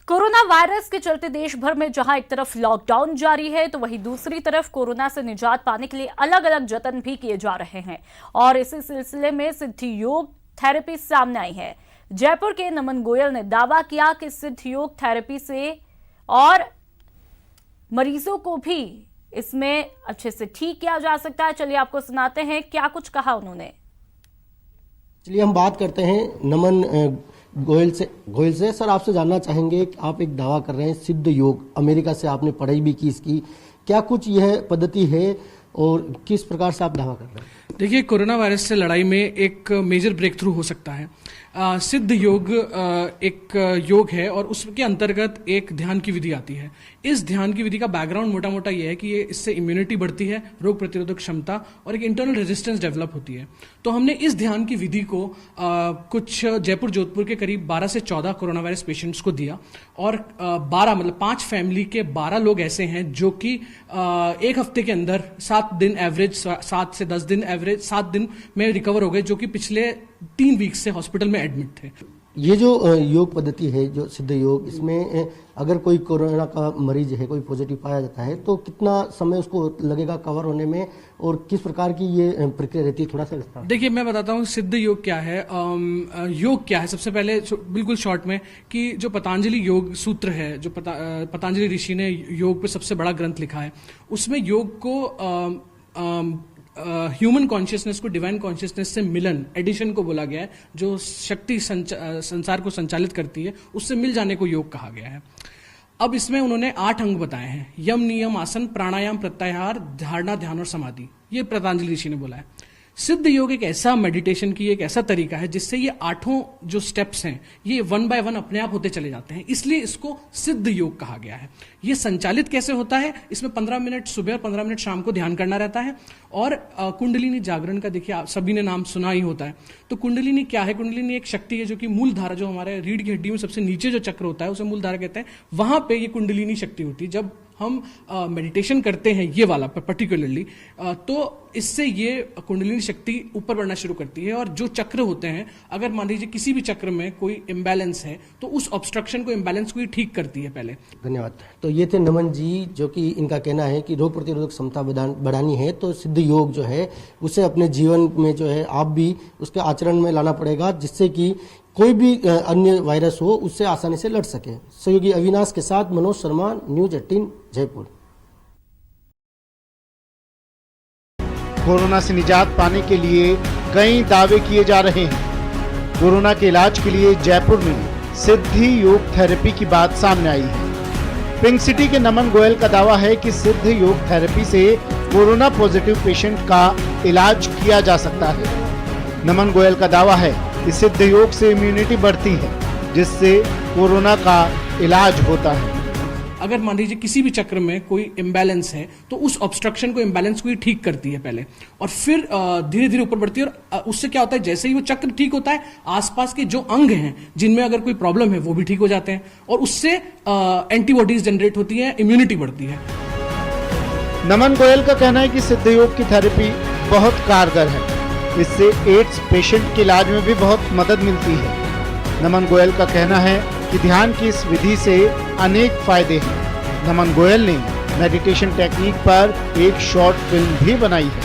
Corona virus के चलते देश भर में जहां एक तरफ लॉकडाउन जारी है तो वहीं दूसरी तरफ कोरोना से निजात पाने के लिए अलग अलग जतन भी किए जा रहे हैं। और इसी सिलसिले में सिद्ध योग थेरेपी सामने आई है। जयपुर के नमन गोयल ने दावा किया कि सिद्ध योग थेरेपी से और मरीजों को भी इसमें अच्छे से ठीक किया जा सकता है। चलिए आपको सुनाते हैं क्या कुछ कहा उन्होंने। चलिए हम बात करते हैं नमन गोयल से। सर, आपसे जानना चाहेंगे कि आप एक दावा कर रहे हैं सिद्ध योग, अमेरिका से आपने पढ़ाई भी की इसकी, क्या कुछ यह पद्धति है और किस प्रकार से आप दावा कर रहे हैं? देखिए, कोरोना वायरस से लड़ाई में एक मेजर ब्रेक थ्रू हो सकता है। सिद्ध योग एक योग है और उसके अंतर्गत एक ध्यान की विधि आती है। इस ध्यान की विधि का बैकग्राउंड मोटा मोटा ये है कि ये इससे इम्यूनिटी बढ़ती है, रोग प्रतिरोधक क्षमता और एक इंटरनल रेजिस्टेंस डेवलप होती है। तो हमने इस ध्यान की विधि को कुछ जयपुर जोधपुर के करीब 12 से 14 कोरोना वायरस पेशेंट्स को दिया और 5 फैमिली के 12 लोग ऐसे हैं जो कि एक हफ्ते के अंदर 7 दिन एवरेज, 7 से 10 दिन एवरेज, 7 दिन में रिकवर हो गए, जो कि पिछले 3 वीक से हॉस्पिटल में एडमिट थे। ये जो योग पद्धति है, जो सिद्ध योग, इसमें अगर कोई कोरोना का मरीज है, कोई पॉजिटिव पाया जाता है तो कितना समय उसको लगेगा कवर होने में और किस प्रकार की ये प्रक्रिया रहती है, थोड़ा सा विस्तार? देखिए, मैं बताता हूँ सिद्ध योग क्या है। योग क्या है, सबसे पहले बिल्कुल शॉर्ट में, कि जो पतंजलि योग सूत्र है, जो पतंजलि ऋषि ने योग पे सबसे बड़ा ग्रंथ लिखा है, उसमें योग को ह्यूमन कॉन्शियसनेस को डिवाइन कॉन्शियसनेस से मिलन, एडिशन को बोला गया है। जो शक्ति संसार को संचालित करती है, उससे मिल जाने को योग कहा गया है। अब इसमें उन्होंने 8 अंग बताए हैं: यम, नियम, आसन, प्राणायाम, प्रत्याहार, धारणा, ध्यान और समाधि। ये पतंजलि ऋषि ने बोला है। सिद्ध योग एक ऐसा मेडिटेशन की एक ऐसा तरीका है जिससे ये 8 जो स्टेप्स हैं ये 1 बाय 1 अपने आप होते चले जाते हैं, इसलिए इसको सिद्ध योग कहा गया है। ये संचालित कैसे होता है? इसमें 15 मिनट सुबह और 15 मिनट शाम को ध्यान करना रहता है। और कुंडलिनी जागरण का देखिए, आप सभी ने नाम सुना ही होता है। तो कुंडलिनी क्या है? कुंडलिनी एक शक्ति है जो कि मूल धारा, जो हमारे रीढ़ की हड्डी में सबसे नीचे जो चक्र होता है उसे मूल धारा कहते हैं। वहां पे ये कुंडलिनी शक्ति होती है। जब हम मेडिटेशन करते हैं ये वाला पर्टिकुलरली, तो इससे ये कुंडलिनी शक्ति ऊपर बढ़ना शुरू करती है। और जो चक्र होते हैं, अगर मान लीजिए किसी भी चक्र में कोई इम्बैलेंस है तो उस ऑब्स्ट्रक्शन को, इम्बैलेंस को ही ठीक करती है पहले। धन्यवाद। तो ये थे नमन जी, जो कि इनका कहना है कि रोग प्रतिरोधक क्षमता बढ़ानी है तो सिद्ध योग जो है उसे अपने जीवन में जो है आप भी उसके आचरण में लाना पड़ेगा, जिससे कि कोई भी अन्य वायरस हो उससे आसानी से लड़ सके। सहयोगी अविनाश के साथ मनोज शर्मा, न्यूज 18 जयपुर। कोरोना से निजात पाने के लिए कई दावे किए जा रहे हैं। कोरोना के इलाज के लिए जयपुर में सिद्ध योग थेरेपी की बात सामने आई है। पिंक सिटी के नमन गोयल का दावा है कि सिद्ध योग थेरेपी से कोरोना पॉजिटिव पेशेंट का इलाज किया जा सकता है। नमन गोयल का दावा है कि सिद्ध योग से इम्यूनिटी बढ़ती है, जिससे कोरोना का इलाज होता है। अगर मान लीजिए किसी भी चक्र में कोई इम्बैलेंस है तो उस ऑब्स्ट्रक्शन को, इम्बैलेंस को ही ठीक करती है पहले, और फिर धीरे धीरे ऊपर बढ़ती है। और उससे क्या होता है, जैसे ही वो चक्र ठीक होता है, आसपास के जो अंग हैं जिनमें अगर कोई प्रॉब्लम है वो भी ठीक हो जाते हैं और उससे एंटीबॉडीज जनरेट होती है, इम्यूनिटी बढ़ती है। नमन गोयल का कहना है कि सिद्ध योग की थेरेपी बहुत कारगर है। इससे एड्स पेशेंट के इलाज में भी बहुत मदद मिलती है। नमन गोयल का कहना है कि ध्यान की इस विधि से अनेक फायदे हैं। नमन गोयल ने मेडिटेशन टेक्निक पर एक शॉर्ट फिल्म भी बनाई है।